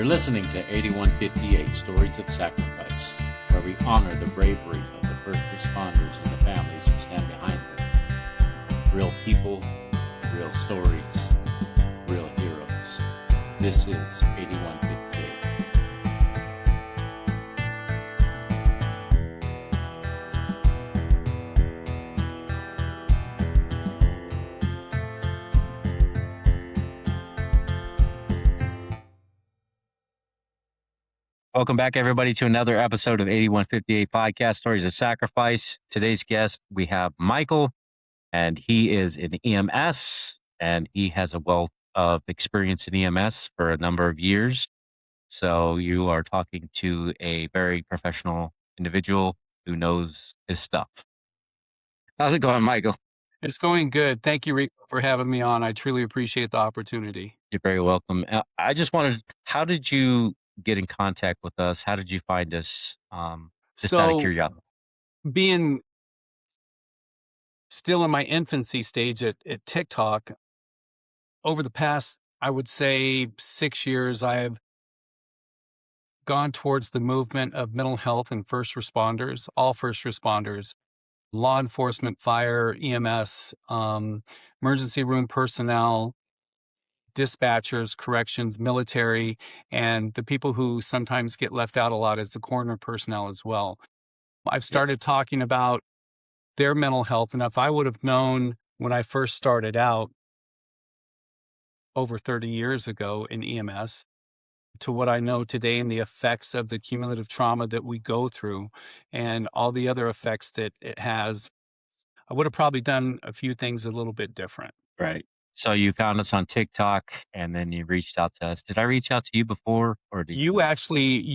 You're listening to 8158 Stories of Sacrifice, where we honor the bravery of the first responders and the families who stand behind them. Real people, real stories, real heroes. This is 8158. Welcome back, everybody, to another episode of 8158 Podcast Stories of Sacrifice. Today's guest, we have Michael, and he is in EMS, and he has a wealth of experience in EMS for a number of years. So you are talking to a very professional individual who knows his stuff. How's it going, Michael? It's going good. Thank you, Rico, for having me on. I truly appreciate the opportunity. You're very welcome. I just wanted, how did you get in contact with us? How did you find us? Just out of curiosity. Being still in my infancy stage at TikTok, over the past, I would say 6 years, I have gone towards the movement of mental health and first responders, all first responders, law enforcement, fire, EMS, emergency room personnel, dispatchers, corrections, military, and the people who sometimes get left out a lot is the coroner personnel as well. I've started talking about their mental health, and if I would have known when I first started out over 30 years ago in EMS to what I know today and the effects of the cumulative trauma that we go through and all the other effects that it has, I would have probably done a few things a little bit different. Right. So you found us on TikTok and then you reached out to us. Did I reach out to you before, or did You actually,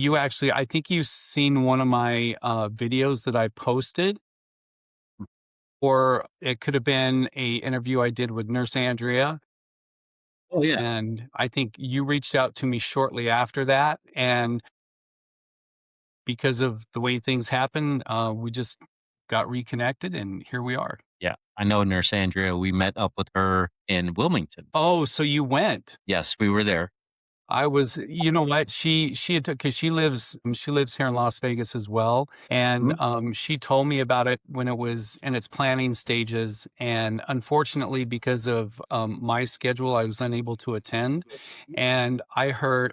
I think you've seen one of my videos that I posted, or it could have been a interview I did with Nurse Andrea. Oh, yeah. And I think you reached out to me shortly after that. And because of the way things happen, we just got reconnected and here we are. Yeah. I know Nurse Andrea. We met up with her in Wilmington. Oh, so you went? Yes, we were there. I was, you know what, she had took, because she lives here in Las Vegas as well, and she told me about it when it was in its planning stages, and unfortunately because of my schedule I was unable to attend, and I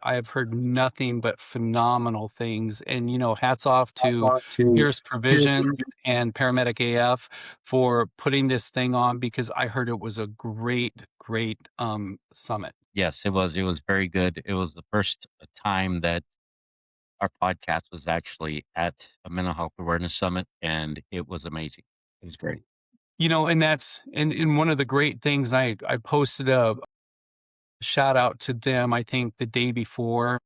have heard nothing but phenomenal things, and hats off to Pierce Provisions and Paramedic AF for putting this thing on, because I heard it was a great summit. Yes, it was. It was very good. It was the first time that our podcast was actually at a mental health awareness summit, and it was amazing. It was great. And that's and one of the great things, I posted a shout out to them, I think the day before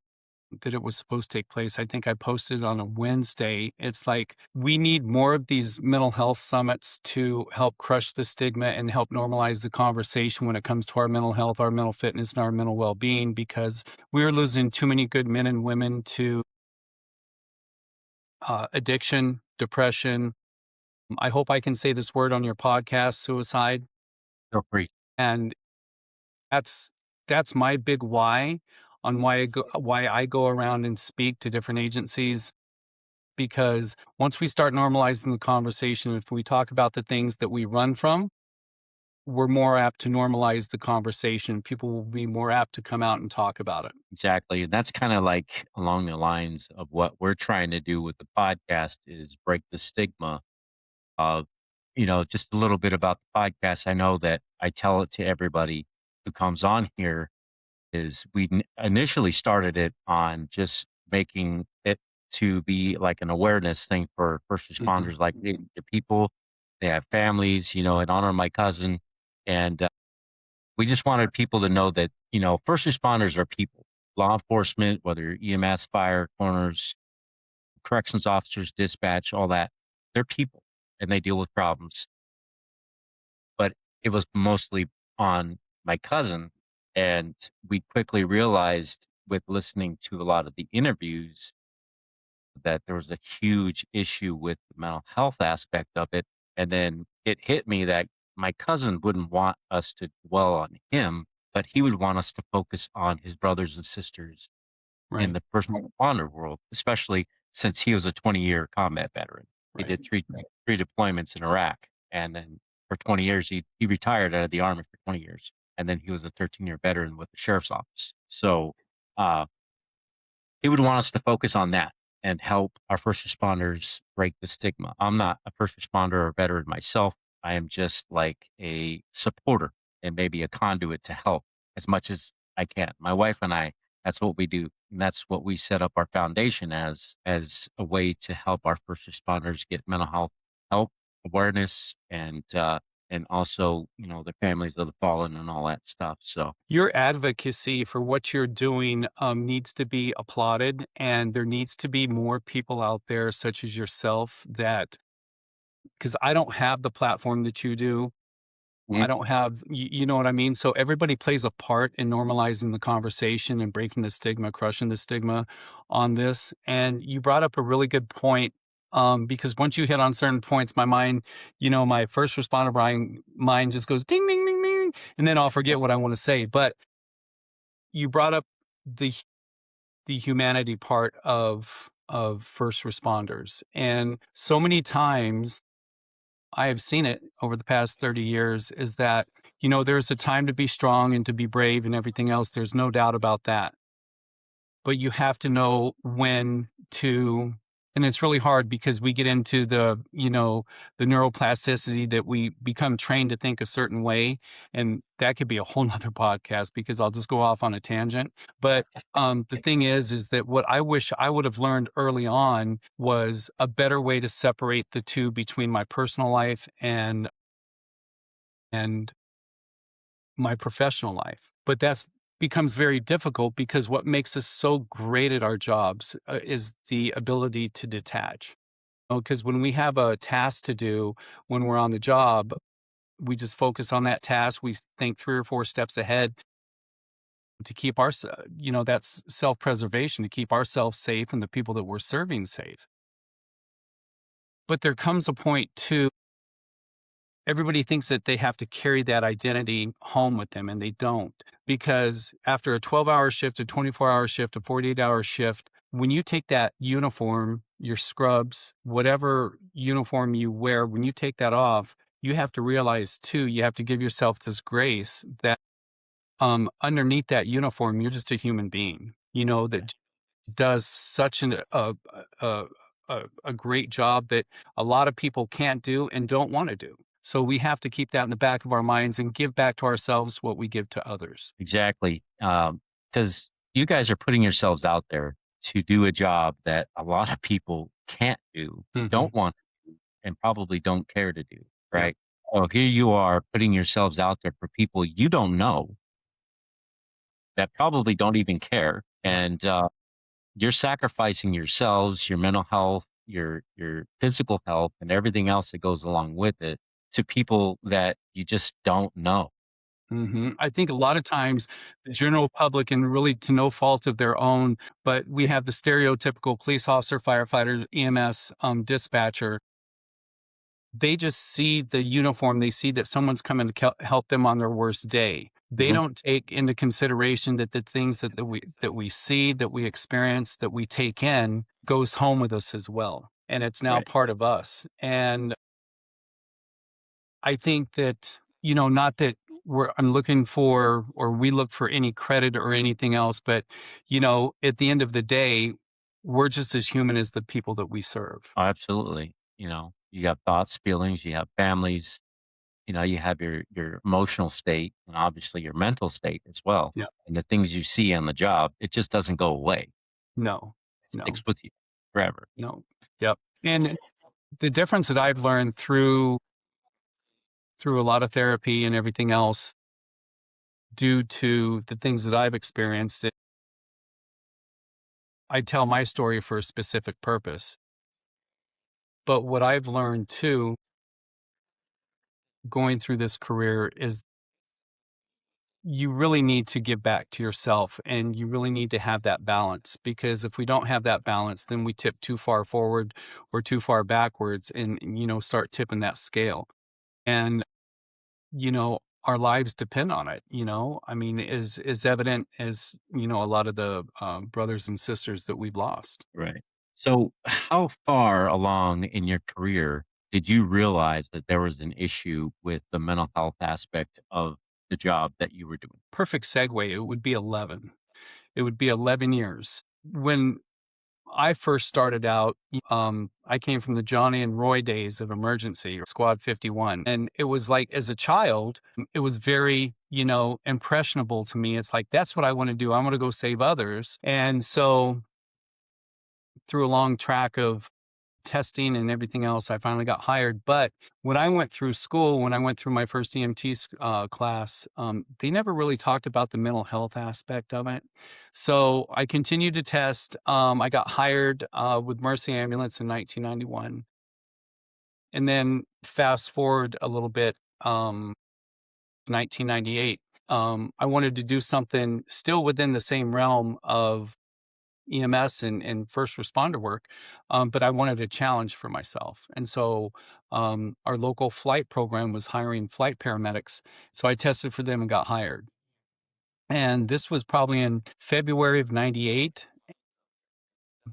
that it was supposed to take place. I think I posted on a Wednesday. It's like, we need more of these mental health summits to help crush the stigma and help normalize the conversation when it comes to our mental health, our mental fitness, and our mental well-being, because we're losing too many good men and women to addiction, depression. I hope I can say this word on your podcast, suicide. Feel free. And that's my big why on why I go around and speak to different agencies, because once we start normalizing the conversation, if we talk about the things that we run from, we're more apt to normalize the conversation. People will be more apt to come out and talk about it. Exactly. And that's kind of like along the lines of what we're trying to do with the podcast, is break the stigma of, just a little bit about the podcast. I know that I tell it to everybody who comes on here, is we initially started it on just making it to be like an awareness thing for first responders, like the people, they have families, in honor of my cousin. And we just wanted people to know that, first responders are people, law enforcement, whether you're EMS, fire, coroners, corrections officers, dispatch, all that, they're people and they deal with problems. But it was mostly on my cousin. And we quickly realized, with listening to a lot of the interviews, that there was a huge issue with the mental health aspect of it. And then it hit me that my cousin wouldn't want us to dwell on him, but he would want us to focus on his brothers and sisters in Right. the first responder world, especially since he was a 20-year combat veteran. He Right. did three deployments in Iraq, and then for 20 years, he retired out of the Army for 20 years, and then he was a 13-year veteran with the sheriff's office. So, uh he would want us to focus on that and help our first responders break the stigma. I'm not a first responder or veteran myself. I am just like a supporter and maybe a conduit to help as much as I can. My wife and I, that's what we do. And that's what we set up our foundation as a way to help our first responders get mental health help, awareness, and also, the families of the fallen and all that stuff. So Your advocacy for what you're doing needs to be applauded, and there needs to be more people out there, such as yourself, that because I don't have the platform that you do. I mhm. don't have, you know what I mean? So everybody plays a part in normalizing the conversation and breaking the stigma, crushing the stigma on this. And you brought up a really good point. Because once you hit on certain points, my mind, my first responder mind just goes ding, ding, ding, ding, and then I'll forget what I want to say. But you brought up the the humanity part of first responders, and so many times I have seen it over the past 30 years is that, there's a time to be strong and to be brave and everything else. There's no doubt about that. But you have to know when to, and it's really hard because we get into the neuroplasticity that we become trained to think a certain way. And that could be a whole nother podcast because I'll just go off on a tangent. But the thing is that what I wish I would have learned early on was a better way to separate the two between my personal life and my professional life. But that's becomes very difficult because what makes us so great at our jobs is the ability to detach. Because when we have a task to do when we're on the job, we just focus on that task. We think 3 or 4 steps ahead to keep that's self preservation, to keep ourselves safe and the people that we're serving safe. But there comes a point too everybody thinks that they have to carry that identity home with them, and they don't. Because after a 12-hour shift, a 24-hour shift, a 48-hour shift, when you take that uniform, your scrubs, whatever uniform you wear, when you take that off, you have to realize too, you have to give yourself this grace that underneath that uniform, you're just a human being, that does such a, a great job that a lot of people can't do and don't want to do. So we have to keep that in the back of our minds and give back to ourselves what we give to others. Exactly. Because you guys are putting yourselves out there to do a job that a lot of people can't do, Hmm. don't want to do, and probably don't care to do, Yep. right? So here you are putting yourselves out there for people you don't know that probably don't even care. Yep. And you're sacrificing yourselves, your mental health, your physical health, and everything else that goes along with it to people that you just don't know. I think a lot of times the general public, and really to no fault of their own, but we have the stereotypical police officer, firefighter, EMS, dispatcher. They just see the uniform, they see that someone's coming to help them on their worst day. They Mhm. don't take into consideration that the things that we see, that we experience, that we take in goes home with us as well, and it's now Right. part of us. And I think that, not that I'm looking for or we look for any credit or anything else, but, at the end of the day, we're just as human as the people that we serve. Oh, absolutely. You have thoughts, feelings, you have families, you have your emotional state and obviously your mental state as well. Yeah. And the things you see on the job, it just doesn't go away. No, It no, sticks with you forever. no. Yep. And the difference that I've learned through a lot of therapy and everything else due to the things that I've experienced, I tell my story for a specific purpose. But what I've learned too, going through this career, is you really need to give back to yourself and you really need to have that balance, because if we don't have that balance, then we tip too far forward or too far backwards and start tipping that scale. And, you know, our lives depend on it, you know? I mean, is evident as, you know, a lot of the, brothers and sisters that we've lost. Right. So, how far along in your career did you realize that there was an issue with the mental health aspect of the job that you were doing? Perfect segue, it would be 11. It would be 11 years. When I first started out, I came from the Johnny and Roy days of emergency, Squad 51. And it was like, as a child, it was very, you know, impressionable to me. It's like, that's what I want to do. I want to go save others. And so, through a long track of testing and everything else, I finally got hired. But when I went through school, when I went through my first EMT class, they never really talked about the mental health aspect of it. So I continued to test. I got hired with Mercy Ambulance in 1991. And then fast forward a little bit, 1998. I wanted to do something still within the same realm of EMS and first responder work, but I wanted a challenge for myself. And so our local flight program was hiring flight paramedics. So I tested for them and got hired. And this was probably in February of 98.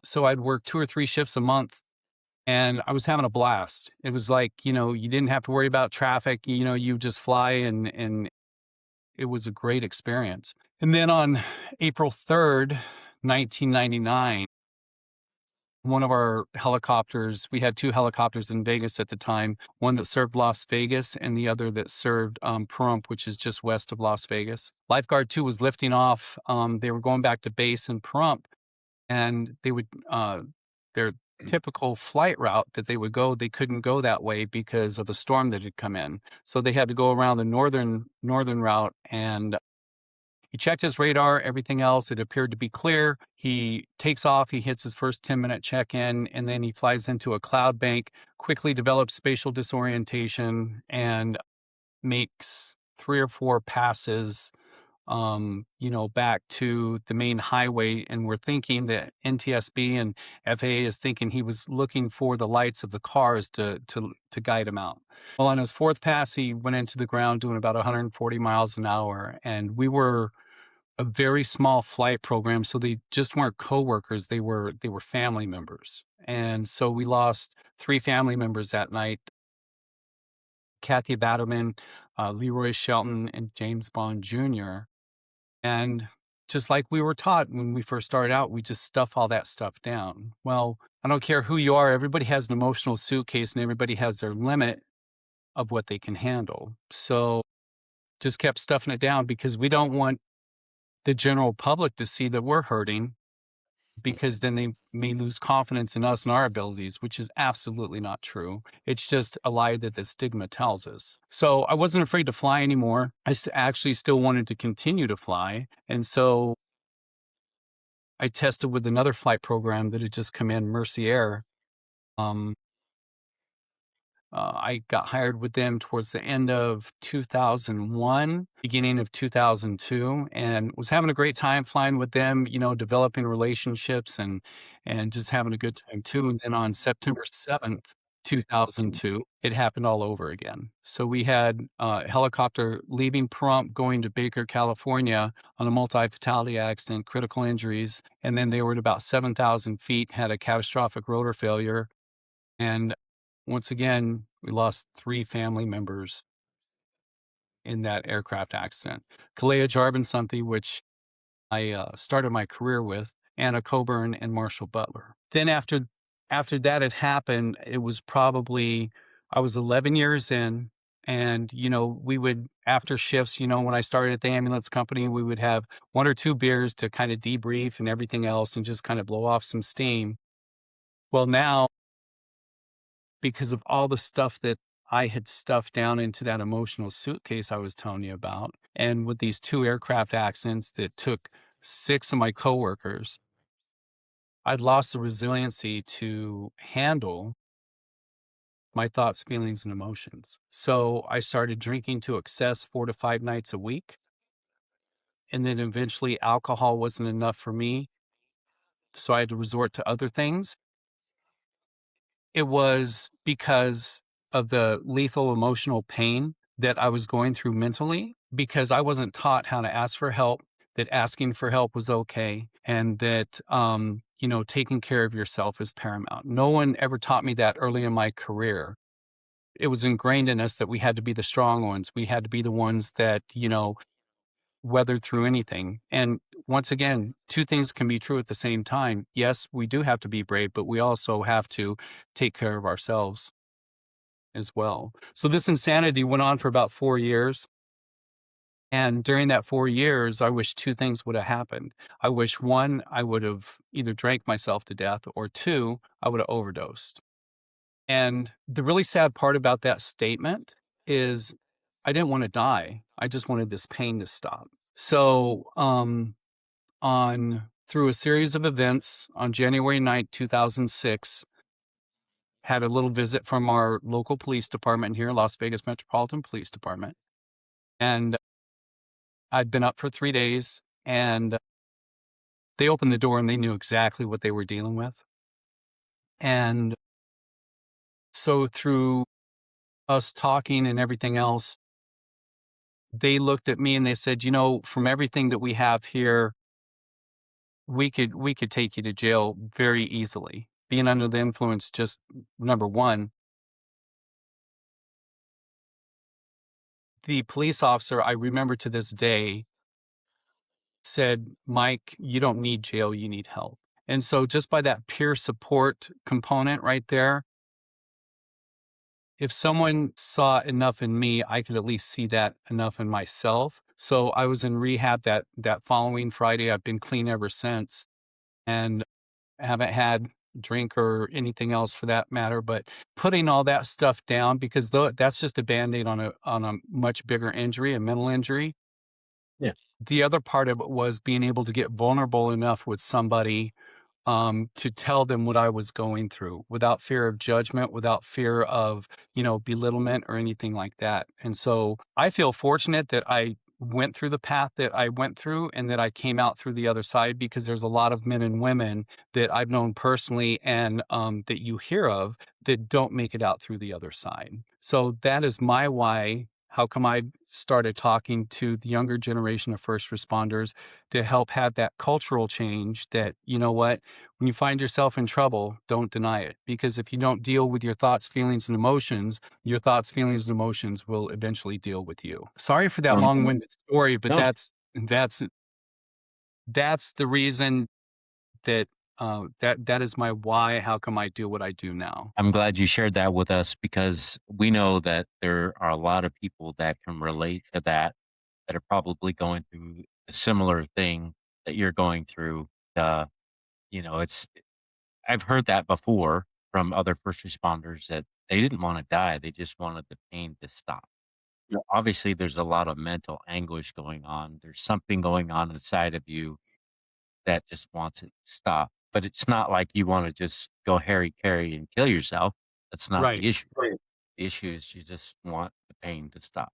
So I'd work 2 or 3 shifts a month and I was having a blast. It was like, you know, you didn't have to worry about traffic, you know, you just fly and it was a great experience. And then on April 3rd, 1999, one of our helicopters, we had 2 helicopters in Vegas at the time, one that served Las Vegas and the other that served Pahrump, which is just west of Las Vegas. Lifeguard 2 was lifting off. They were going back to base in Pahrump, and they would, their typical flight route that they would go, they couldn't go that way because of a storm that had come in. So they had to go around the northern route, and he checked his radar, everything else. It appeared to be clear. He takes off, he hits his first 10-minute check in, and then he flies into a cloud bank, quickly develops spatial disorientation, and makes 3 or 4 passes, you know, back to the main highway. And we're thinking that NTSB and FAA is thinking he was looking for the lights of the cars to guide him out. Well, on his fourth pass, he went into the ground doing about 140 miles an hour, and we were a very small flight program, so they just weren't coworkers, they were family members. And so we lost 3 family members that night, Kathy Battleman, Leroy Shelton, and James Bond Jr. And just like we were taught when we first started out, we just stuff all that stuff down. Well, I don't care who you are, everybody has an emotional suitcase and everybody has their limit of what they can handle. So just kept stuffing it down because we don't want the general public to see that we're hurting, because then they may lose confidence in us and our abilities, which is absolutely not true. It's just a lie that the stigma tells us. So I wasn't afraid to fly anymore. Actually still wanted to continue to fly. And so I tested with another flight program that had just come in, Mercy Air. Um, I got hired with them towards the end of 2001, beginning of 2002, and was having a great time flying with them, you know, developing relationships and just having a good time too. And then on September 7th, 2002, it happened all over again. So we had a helicopter leaving Pahrump going to Baker, California on a multi-fatality accident, critical injuries, and then they were at about 7,000 feet, had a catastrophic rotor failure, and once again, we lost 3 family members in that aircraft accident. Kalea Jarbansanthi, which I started my career with, Anna Coburn, and Marshall Butler. Then after that had happened, it was probably, I was 11 years in, and you know, we would, after shifts, you know, when I started at the ambulance company, we would have 1 or 2 beers to kind of debrief and everything else, and just kind of blow off some steam. Well, now, because of all the stuff that I had stuffed down into that emotional suitcase I was telling you about, and with these 2 aircraft accidents that took 6 of my coworkers, I'd lost the resiliency to handle my thoughts, feelings, and emotions. So I started drinking to excess 4 to 5 nights a week. And then eventually alcohol wasn't enough for me. So I had to resort to other things. It was because of the lethal emotional pain that I was going through mentally because I wasn't taught how to ask for help, that asking for help was okay, and that, taking care of yourself is paramount. No one ever taught me that early in my career. It was ingrained in us that we had to be the strong ones. We had to be the ones that, weathered through anything. And once again, two things can be true at the same time. Yes, we do have to be brave, but we also have to take care of ourselves as well. So this insanity went on for about 4 years. And during that 4 years, I wish two things would have happened. I wish one, I would have either drank myself to death, or two, I would have overdosed. And the really sad part about that statement is I didn't want to die. I just wanted this pain to stop. So, on through a series of events on January 9th, 2006, had a little visit from our local police department here, Las Vegas Metropolitan Police Department. And I'd been up for 3 days, and they opened the door and they knew exactly what they were dealing with. And so through us talking and everything else, they looked at me and they said, from everything that we have here, we could take you to jail very easily. Being under the influence, just number one. The police officer, I remember to this day, said, "Mike, you don't need jail, you need help." And so just by that peer support component right there, if someone saw enough in me, I could at least see that enough in myself. So I was in rehab that following Friday. I've been clean ever since, and haven't had drink or anything else for that matter. But putting all that stuff down, because that's just a band-aid on a much bigger injury, a mental injury. Yeah. The other part of it was being able to get vulnerable enough with somebody, to tell them what I was going through without fear of judgment, without fear of, belittlement or anything like that. And so I feel fortunate that I went through the path that I went through and that I came out through the other side, because there's a lot of men and women that I've known personally and that you hear of that don't make it out through the other side. So that is my why. How come I started talking to the younger generation of first responders to help have that cultural change that, what, when you find yourself in trouble, don't deny it. Because if you don't deal with your thoughts, feelings, and emotions, your thoughts, feelings, and emotions will eventually deal with you. Sorry for that Um, long-winded story, but no, that's the reason that that is my why. How come I do what I do now? I'm glad you shared that with us because we know that there are a lot of people that can relate to that, that are probably going through a similar thing that you're going through. Uh, it's I've heard that before from other first responders that they didn't want to die; they just wanted the pain to stop. Obviously, there's a lot of mental anguish going on. There's something going on inside of you that just wants it to stop. But it's not like you wanna just go harry-carry and kill yourself. That's not Right. the issue. Right. The issue is you just want the pain to stop.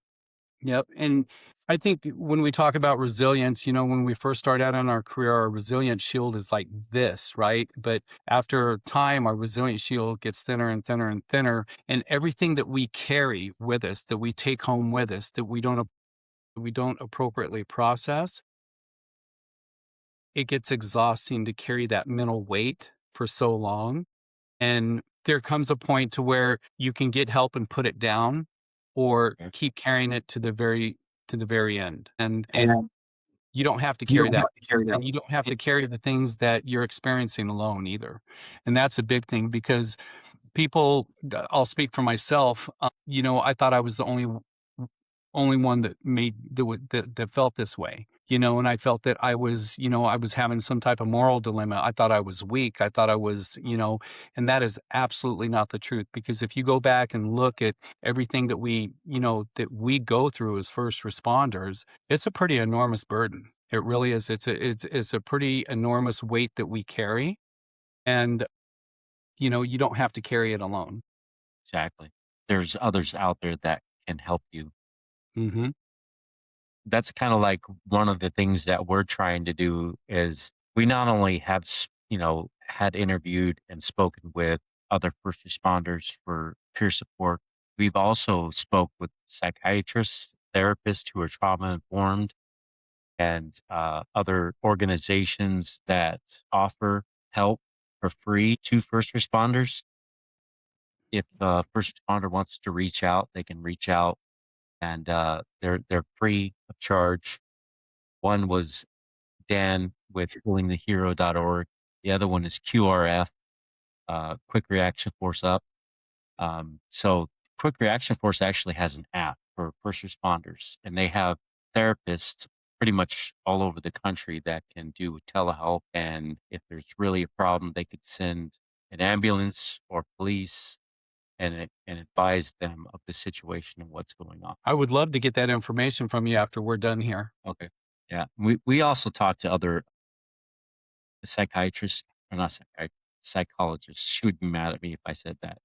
Yep. And I think when we talk about resilience, when we first start out in our career, our resilient shield is like this, right? But after time, our resilient shield gets thinner and thinner and thinner. And everything that we carry with us, that we take home with us, that we don't appropriately process, it gets exhausting to carry that mental weight for so long. And there comes a point to where you can get help and put it down, or Okay. keep carrying it to the very end. And And you don't have to you carry don't that. have to carry that. And you don't have to carry the things that you're experiencing alone either. And that's a big thing, because I'll speak for myself. I thought I was the only one that made that felt this way, and I felt that I was having some type of moral dilemma. I thought I was weak. I thought I was, and that is absolutely not the truth. Because if you go back and look at everything that we go through as first responders, it's a pretty enormous burden. It really is. It's a pretty enormous weight that we carry, and you don't have to carry it alone. Exactly. There's others out there that can help you. Hmm. That's kinda like one of the things that we're trying to do is we not only have had interviewed and spoken with other first responders for peer support, we've also spoke with psychiatrists, therapists who are trauma informed, and other organizations that offer help for free to first responders. If a first responder wants to reach out, they can reach out, and they're free of charge. One was Dan with healingthehero.org. The other one is QRF, Quick Reaction Force Up. So Quick Reaction Force actually has an app for first responders, and they have therapists pretty much all over the country that can do telehealth. And if there's really a problem, they could send an ambulance or police and advise them of the situation and what's going on. I would love to get that information from you after we're done here. Okay. Yeah. We also talk to other psychiatrists, or not psychiatrists, psychologists. She would be mad at me if I said that.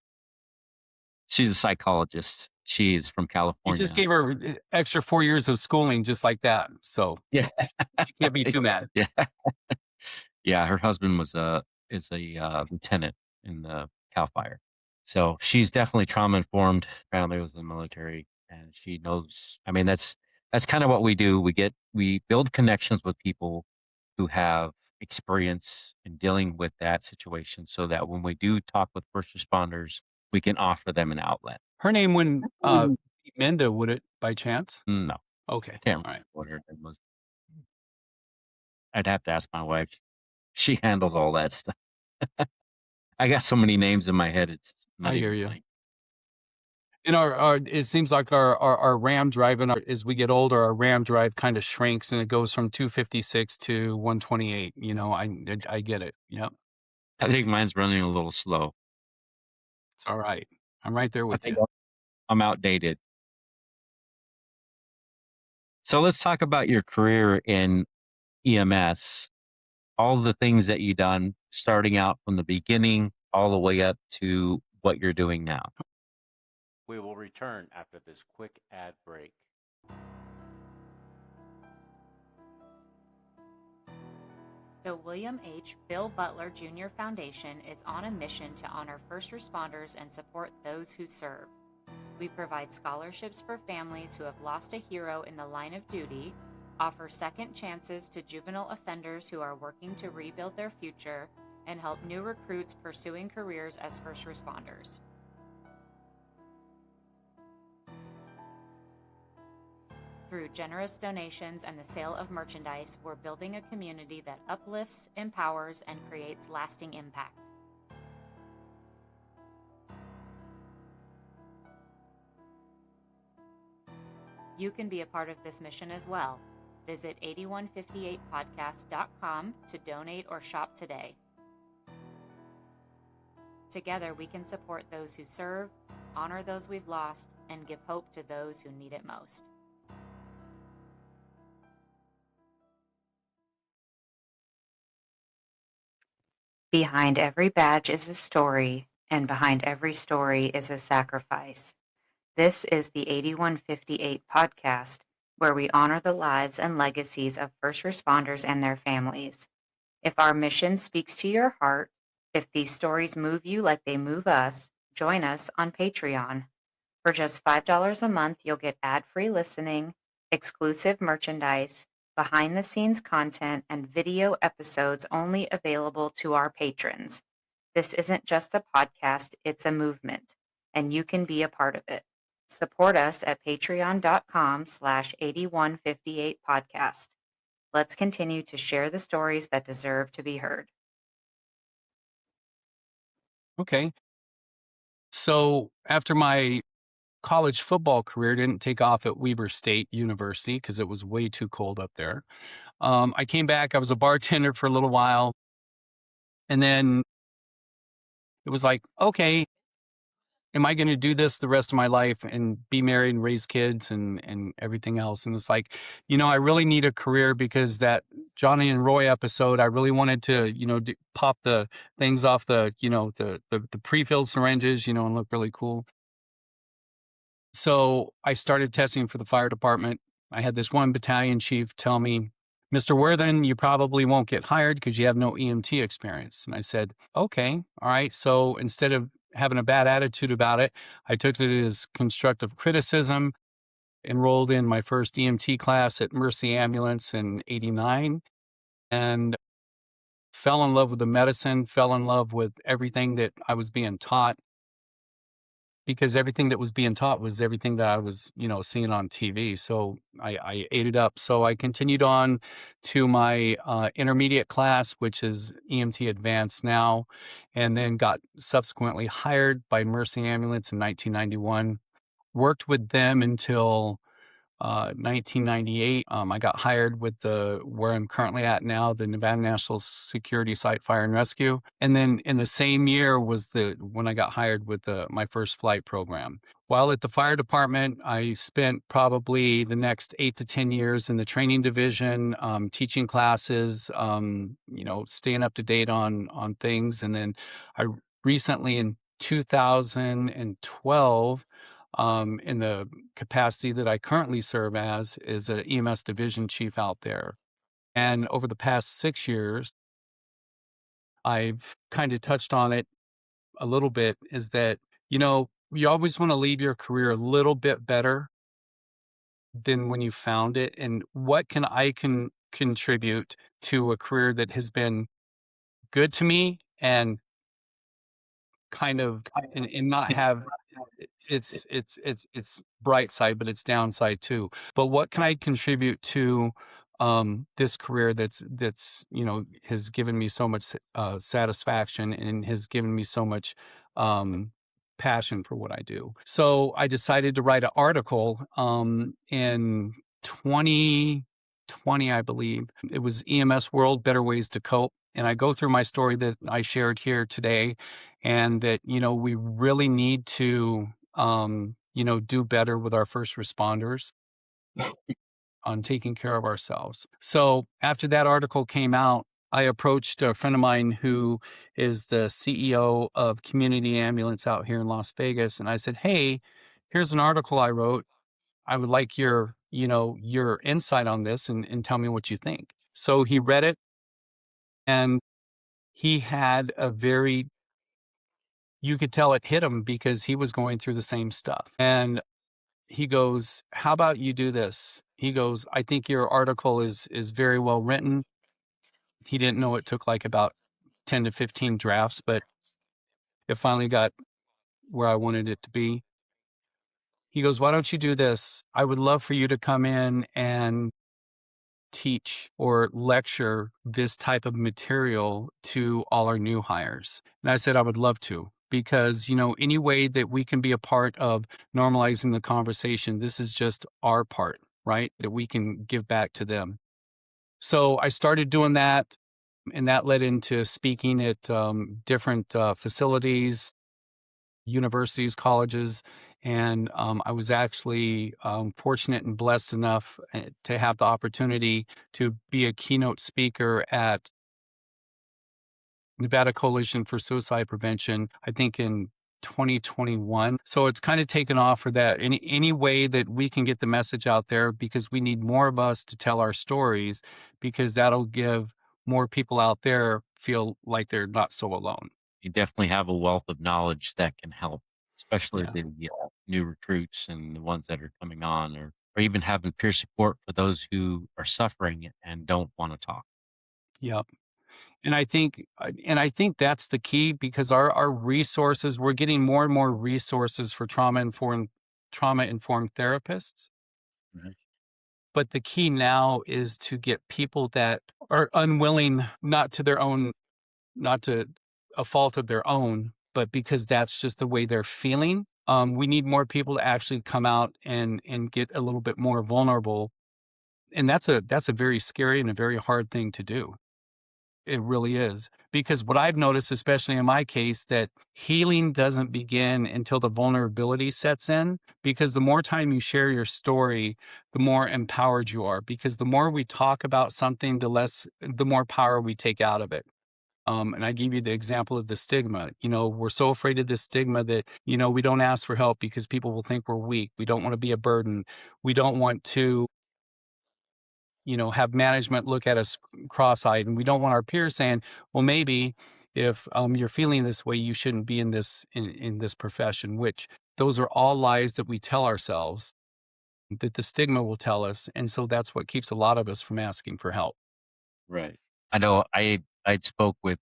She's a psychologist. She is from You just California. gave her extra 4 years of schooling just like that, so Yeah. she can't be too mad. Yeah. Yeah, her husband is a, lieutenant in the CAL FIRE. So, she's definitely trauma informed, family was in the military, and she knows. I mean, that's kinda what we do. We build connections with people who have experience in dealing with that situation so that when we do talk with first responders, we can offer them an outlet. Her name wouldn't, Mm. be Minda, would it, by chance? No, Okay, can't remember alright. what her name was. I'd have to ask my wife. She handles all that stuff. I got so many names in my head, it's I not hear even you. funny. And our it seems like our RAM drive and our as we get older, our RAM drive kinda shrinks, and it goes from 256 to 128, I get it. Yep, I think mine's running a little slow. it's alright. I'm right there I with think you. I'm outdated. So let's talk about your career in EMS, all the things that you done starting out from the beginning all the way up to what you're doing now. We will return after this quick ad break. The William H. Bill Butler Jr. Foundation is on a mission to honor first responders and support those who serve. We provide scholarships for families who have lost a hero in the line of duty, offer second chances to juvenile offenders who are working to rebuild their future, and help new recruits pursuing careers as first responders. Through generous donations and the sale of merchandise, we're building a community that uplifts, empowers, and creates lasting impact. You can be a part of this mission as well. Visit 8158podcast.com to donate or shop today. Together, we can support those who serve, honor those we've lost, and give hope to those who need it most. Behind every badge is a story, and behind every story is a sacrifice. This is the 8158 podcast, where we honor the lives and legacies of first responders and their families. If our mission speaks to your heart, if these stories move you like they move us, join us on Patreon. For just $5 a month, you'll get ad-free listening, exclusive merchandise, behind-the-scenes content, and video episodes only available to our patrons. This isn't just a podcast, it's a movement, and you can be a part of it. Support us at patreon.com/8158podcast. Let's continue to share the stories that deserve to be heard. Okay. So, after my college football career didn't take off at Weber State University because it was way too cold up there, I came back, I was a bartender for a little while, and then it was like, "Okay, am I gonna do this the rest of my life and be married and raise kids and everything else?" And it's like, I really need a career because that Johnny and Roy episode, I really wanted to, pop the things off the pre-filled syringes, and look really cool. So I started testing for the fire department. I had this one battalion chief tell me, "Mr. Worthen, you probably won't get hired because you have no EMT experience." And I said, "Okay, all right." So instead of having a bad attitude about it. I took it as constructive criticism, enrolled in my first EMT class at Mercy Ambulance in '89, and fell in love with the medicine, fell in love with everything that I was being taught, because everything that was being taught was everything that I was, seeing on TV. So I ate it up. So I continued on to my intermediate class, which is EMT Advanced now, and then got subsequently hired by Mercy Ambulance in 1991. Worked with them until 1998. I got hired with where I'm currently at now, the Nevada National Security Site Fire and Rescue. And then in the same year was when I got hired with my first flight program. While at the fire department, I spent probably the next 8 to 10 years in the training division, teaching classes, staying up to date on things. And then I recently in 2012, in the capacity that I currently serve as is a EMS division chief out there. And over the past 6 years, I've kind of touched on it a little bit, is that, you always want to leave your career a little bit better than when you found it. And what can I contribute to a career that has been good to me and kind of and not have it's bright side, but it's downside too. But what can I contribute to this career that's has given me so much satisfaction and has given me so much passion for what I do. So I decided to write an article in 2020, I believe. It was EMS World Better Ways to Cope. And I go through my story that I shared here today, and that, we really need to, do better with our first responders on taking care of ourselves. So after that article came out, I approached a friend of mine who is the CEO of Community Ambulance out here in Las Vegas. And I said, hey, here's an article I wrote. I would like your insight on this, and tell me what you think. So he read it, and he had you could tell it hit him because he was going through the same stuff. And he goes, how about you do this? He goes, I think your article is very well written. He didn't know it took like about 10 to 15 drafts, but it finally got where I wanted it to be. He goes, why don't you do this? I would love for you to come in and teach or lecture this type of material to all our new hires. And I said, I would love to, because, any way that we can be a part of normalizing the conversation, this is just our part, right? That we can give back to them. So I started doing that, and that led into speaking at different facilities, universities, colleges. And I was actually fortunate and blessed enough to have the opportunity to be a keynote speaker at Nevada Coalition for Suicide Prevention, I think in 2021. So it's kind of taken off for that. Any way that we can get the message out there, because we need more of us to tell our stories, because that'll give more people out there feel like they're not so alone. You definitely have a wealth of knowledge that can help, especially Yeah. the new recruits and the ones that are coming on, or even having peer support for those who are suffering and don't want to talk. Yep. And I think that's the key, because our resources, we're getting more and more resources for trauma-informed therapists. Mhm. But the key now is to get people that are unwilling, not to a fault of their own, but because that's just the way they're feeling. We need more people to actually come out and get a little bit more vulnerable. And that's a very scary and a very hard thing to do. It really is. Because what I've noticed, especially in my case, that healing doesn't begin until the vulnerability sets in. Because the more time you share your story, the more empowered you are. Because the more we talk about something, the more power we take out of it. And I gave you the example of the stigma. We're so afraid of the stigma that, we don't ask for help because people will think we're weak. We don't want to be a burden. We don't want to, have management look at us cross-eyed, and we don't want our peers saying, well, maybe If you're feeling this way, you shouldn't be in this profession, which those are all lies that we tell ourselves that the stigma will tell us. And so that's what keeps a lot of us from asking for help. Right. I know I spoke with,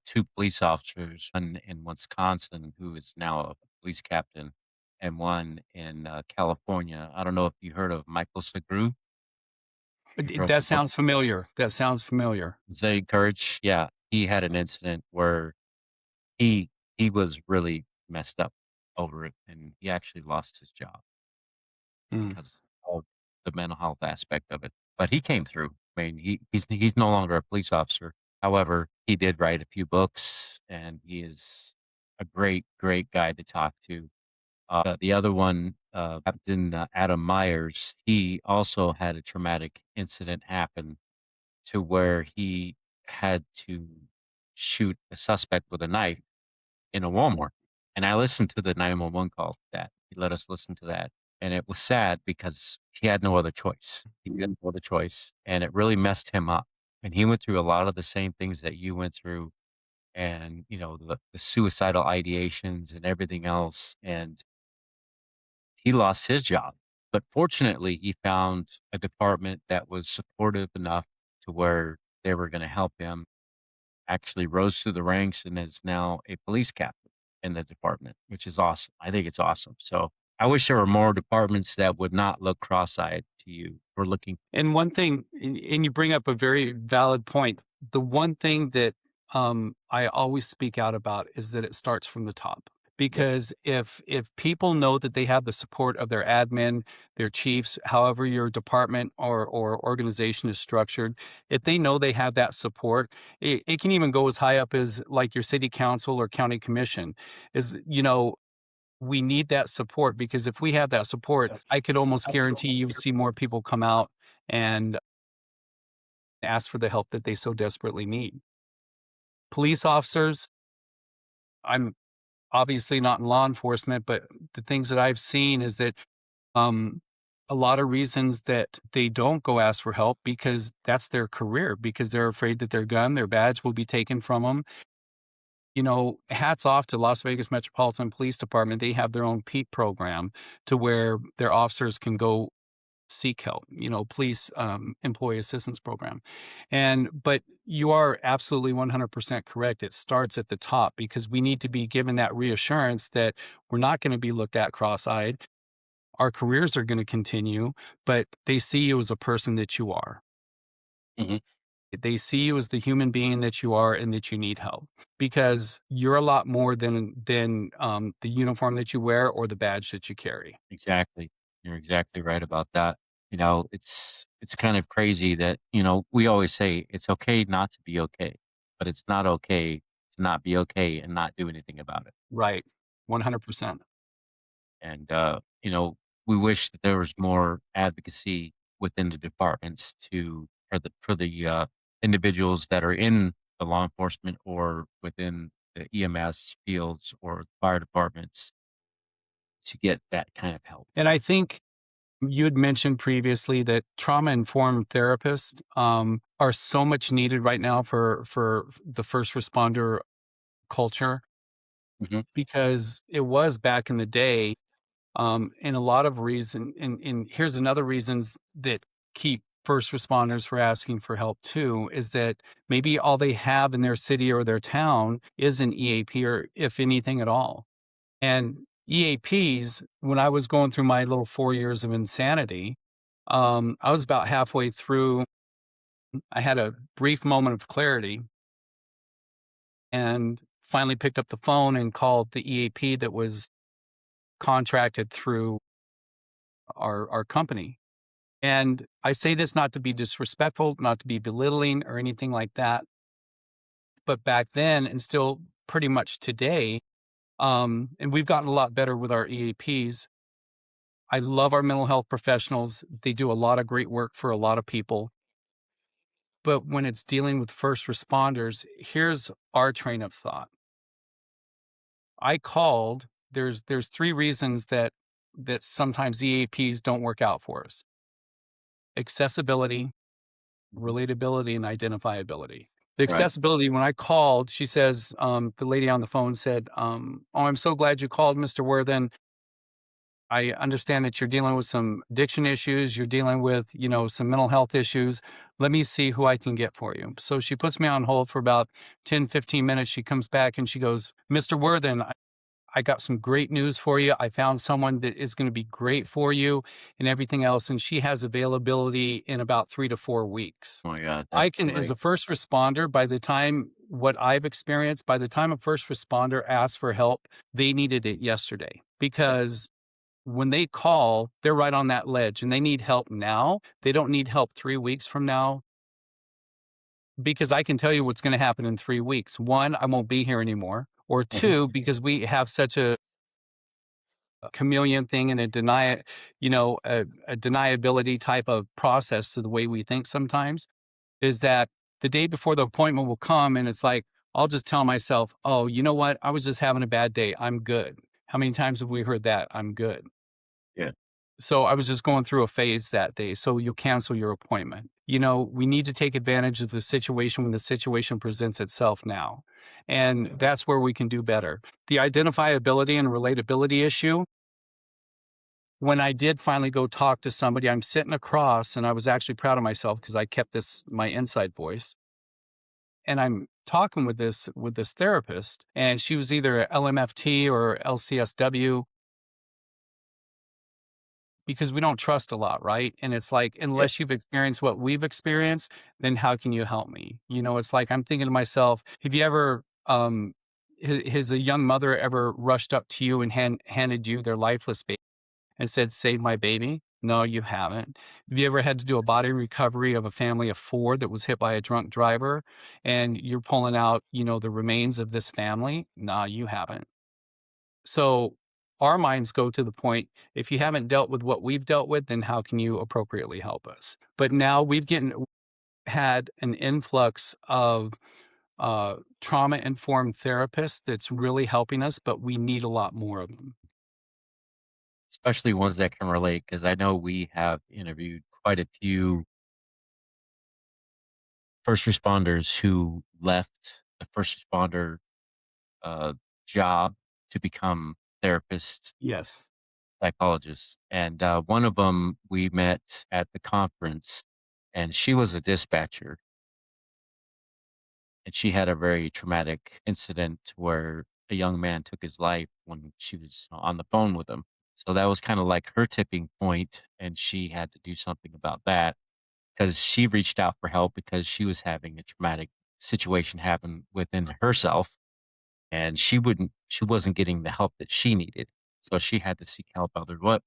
2 police officers, one in Wisconsin who is now a police captain, and one in, California. I don't know if you heard of Michael Segru. He wrote That the book sounds familiar. That sounds familiar. Say Courage. Yeah, he had an incident where he he was really messed up over it, and he actually lost his job Mm. because of the mental health aspect of it. But he came through. I mean, he's no longer a police officer. However, he did write a few books, and he is a great, great guy to talk to. The other one, Captain Adam Myers, he also had a traumatic incident happen to where he had to shoot a suspect with a knife in a Walmart. And I listened to the 911 call to that. He let us listen to that. And it was sad because he had no other choice. He had no other choice. And it really messed him up. And he went through a lot of the same things that you went through and, the suicidal ideations and everything else. And he lost his job. But fortunately, he found a department that was supportive enough to where they were going to help him, actually rose through the ranks and is now a police captain in the department, which is awesome. I think it's awesome. So I wish there were more departments that would not look cross-eyed to you for looking. And one thing, and you bring up a very valid point. The one thing that I always speak out about is that it starts from the top. Yep. Because if people know that they have the support of their admin, their chiefs, however your department or organization is structured, if they know they have that support, it can even go as high up as like your city council or county commission. Is we need that support because if we have that support, I could almost guarantee you'll see more people come out and ask for the help that they so desperately need. Police officers, I'm obviously not in law enforcement, but the things that I've seen is that um, a lot of reasons that they don't go ask for help because that's their career, because they're afraid that their gun, their badge will be taken from them. Hats off to Las Vegas Metropolitan Police Department. They have their own PEEP program to where their officers can go seek help, police employee assistance program. But you are absolutely 100% correct. It starts at the top because we need to be given that reassurance that we're not going to be looked at cross-eyed. Our careers are going to continue, but they see you as a person that you are. Mhm. They see you as the human being that you are and that you need help because you're a lot more than the uniform that you wear or the badge that you carry. Exactly. You're exactly right about that. It's kind of crazy that, we always say it's okay not to be okay, but it's not okay to not be okay and not do anything about it. Right. 100%. And, we wish that there was more advocacy within the departments for the individuals that are in the law enforcement or within the EMS fields or fire departments to get that kind of help. And I think you had mentioned previously that trauma-informed therapists, are so much needed right now for the first responder culture Mhm. because it was back in the day, and a lot of and here's another reasons that keep first responders for asking for help too, is that maybe all they have in their city or their town is an EAP or if anything at all. And EAPs, when I was going through my little 4 years of insanity, I was about halfway through. I had a brief moment of clarity and finally picked up the phone and called the EAP that was contracted through our company. And I say this not to be disrespectful, not to be belittling or anything like that. But back then, and still pretty much today, and we've gotten a lot better with our EAPs. I love our mental health professionals. They do a lot of great work for a lot of people. But when it's dealing with first responders, here's our train of thought. I called. There's three reasons that sometimes EAPs don't work out for us: accessibility, Mhm. relatability, and identifiability. The Right. accessibility, when I called, she says, the lady on the phone said, "Oh, I'm so glad you called, Mr. Worthen. I understand that you're dealing with some addiction issues. You're dealing with, some mental health issues. Let me see who I can get for you." So she puts me on hold for about 10, 15 minutes. She comes back and she goes, "Mr. Worthen, I got some great news for you. I found someone that is going to be great for you and everything else." And she has availability in about 3 to 4 weeks. Oh my god, that's I can, as great. a first responder, what I've experienced, by the time a first responder asked for help, they needed it yesterday, Yeah. because when they call, they're right on that ledge and they need help now. They don't need help 3 weeks from now, because I can tell you what's going to happen in 3 weeks. One, I won't be here anymore. Or Mhm. two, because we have such a chameleon thing and a deniability type of process to the way we think sometimes, is that the day before the appointment will come and it's like, I'll just tell myself, "Oh, you know what? I was just having a bad day. I'm good." How many times have we heard that? "I'm good." Yeah. So I was just going through a phase that day. So you'll cancel your appointment. We need to take advantage of the situation when the situation presents itself now. And that's where we can do better. The identifiability and relatability issue, when I did finally go talk to somebody, I'm sitting across and I was actually proud of myself because I kept my inside voice. And I'm talking with this therapist, and she was either a LMFT or LCSW, because we don't trust a lot, right? And it's like, Yeah. unless you've experienced what we've experienced, then how can you help me? It's like I'm thinking to myself, have you ever has a young mother ever rushed up to you and handed you their lifeless baby and said, "Save my baby"? No, you haven't. Have you ever had to do a body recovery of a family of four that was hit by a drunk driver and you're pulling out, the remains of this family? No, you haven't. So our minds go to the point, if you haven't dealt with what we've dealt with, then how can you appropriately help us? But now had an influx of trauma informed therapists that's really helping us, but we need a lot more of them. Especially ones that can relate, because I know we have interviewed quite a few first responders who left the first responder uh, job to become therapists, Yes. psychologists, and one of them we met at the conference, and she was a dispatcher, and she had a very traumatic incident where a young man took his life when she was on the phone with him. So that was kind of like her tipping point, and she had to do something about that because she reached out for help because she was having a traumatic situation happen within herself, and she wasn't getting the help that she needed. So she had to seek help other what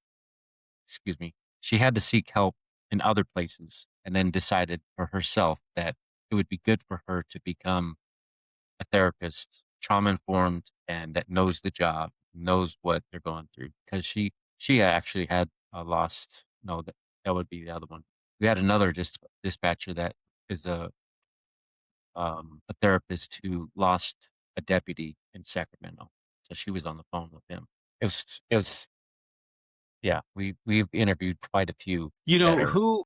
excuse me. She had to seek help in other places and then decided for herself that it would be good for her to become a therapist, trauma informed, and that knows the job, knows what they're going through. Because she actually had lost. No, that would be the other one. We had another dispatcher that is a therapist who lost a deputy in Sacramento, so she was on the phone with him. It was yeah. We've interviewed quite a few that are Who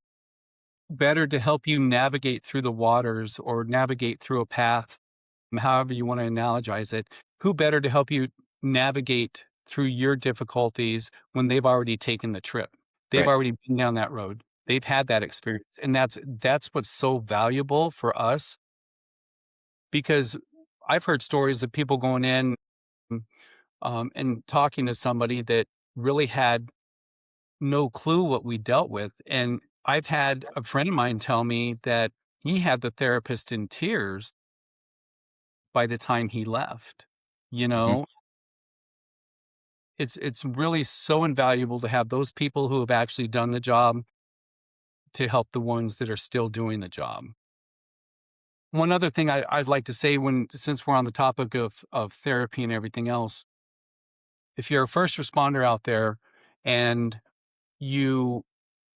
better to help you navigate through the waters or navigate through a path, however you want to analogize it? Who better to help you navigate through your difficulties when they've already taken the trip? They've right. already been down that road. They've had that experience. And that's what's so valuable for us, because I've heard stories of people going in, and talking to somebody that really had no clue what we dealt with. And I've had a friend of mine tell me that he had the therapist in tears by the time he left. You Mhm. know, it's really so invaluable to have those people who have actually done the job to help the ones that are still doing the job. One other thing I'd like to say, since we're on the topic of therapy and everything else, if you're a first responder out there and you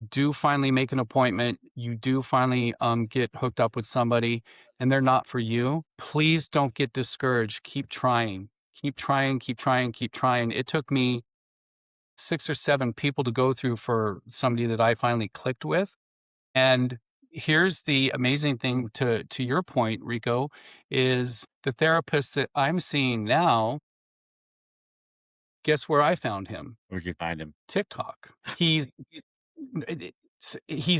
do finally make an appointment, you do finally get hooked up with somebody and they're not for you, please don't get discouraged. Keep trying. Keep trying, keep trying, keep trying. It took me 6 or 7 people to go through for somebody that I finally clicked with. And here's the amazing thing to your point, Rico, is the therapist that I'm seeing now, guess where I found him? Where'd you find him? TikTok. He's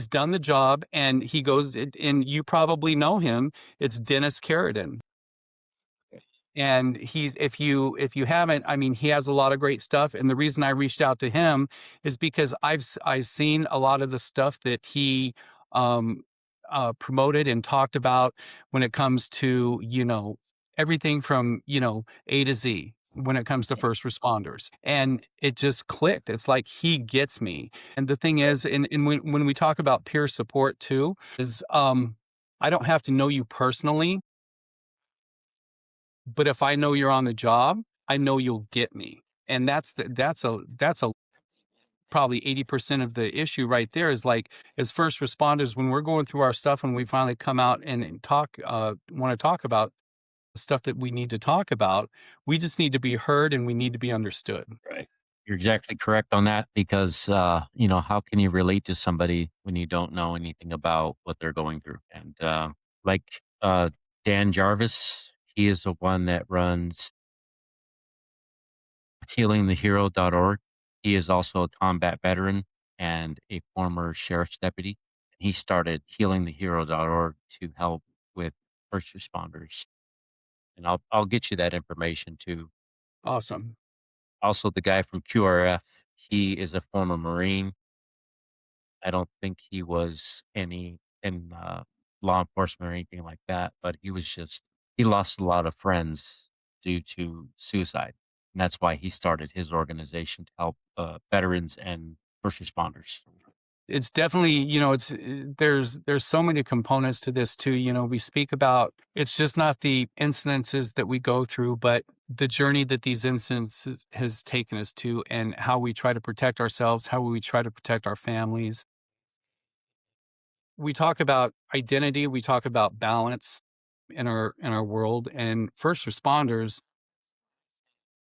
done the job, and he goes, and you probably know him. It's Dennis Carradine. And he's if you haven't, I mean, he has a lot of great stuff. And the reason I reached out to him is because I've seen a lot of the stuff that he um, promoted and talked about when it comes to, everything from, A to Z when it comes to first responders. And it just clicked. It's like he gets me. And the thing is, and when we talk about peer support too, is I don't have to know you personally, but if I know you're on the job, I know you'll get me. And that's a probably 80% of the issue right there, is like, as first responders, when we're going through our stuff and we finally come out and talk, want to talk about stuff that we need to talk about, we just need to be heard and we need to be understood. Right. You're exactly correct on that because, how can you relate to somebody when you don't know anything about what they're going through? And like Dan Jarvis, he is the one that runs healingthehero.org. He is also a combat veteran and a former sheriff's deputy. He started healingthehero.org to help with first responders. And I'll get you that information too. Awesome. Also, the guy from QRF, he is a former Marine. I don't think he was in law enforcement or anything like that, but he lost a lot of friends due to suicide. And that's why he started his organization to help veterans and first responders. It's definitely, there's so many components to this too. We speak about, it's just not the incidences that we go through, but the journey that these instances has taken us to, and how we try to protect ourselves, how we try to protect our families. We talk about identity, we talk about balance in our world, and first responders.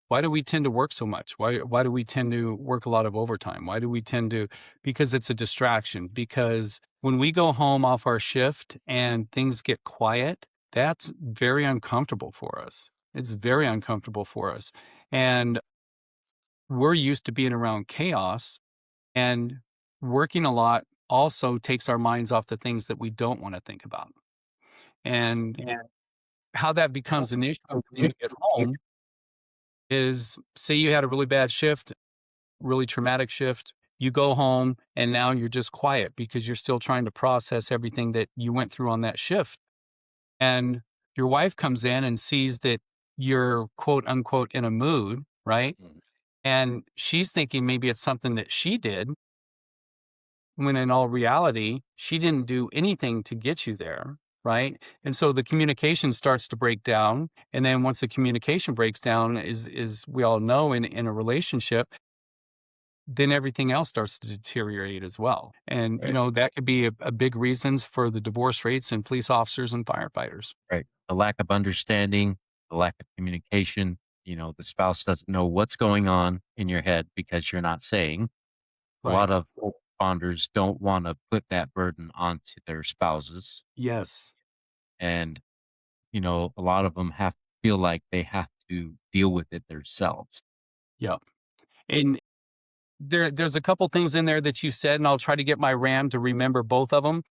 Why do we tend to work so much? Why do we tend to work a lot of overtime? Why do we tend to? Because it's a distraction. Because when we go home off our shift and things get quiet, that's very uncomfortable for us. It's very uncomfortable for us. And we're used to being around chaos, and working a lot also takes our minds off the things that we don't want to think about. And how that becomes an issue when we get home is, say you had a really bad shift, really traumatic shift. You go home and now you're just quiet because you're still trying to process everything that you went through on that shift. And your wife comes in and sees that you're quote unquote in a mood, right? And she's thinking maybe it's something that she did, when in all reality, she didn't do anything to get you there. Right. And so the communication starts to break down. And then once the communication breaks down, is we all know, in a relationship, then everything else starts to deteriorate as well. And, Right. that could be a big reasons for the divorce rates in police officers and firefighters. Right. The lack of understanding, the lack of communication, the spouse doesn't know what's going on in your head because you're not saying. A Right. lot of responders don't want to put that burden onto their spouses. Yes. And, a lot of them feel like they have to deal with it themselves. Yeah. And there's a couple things in there that you said, and I'll try to get my RAM to remember both of them.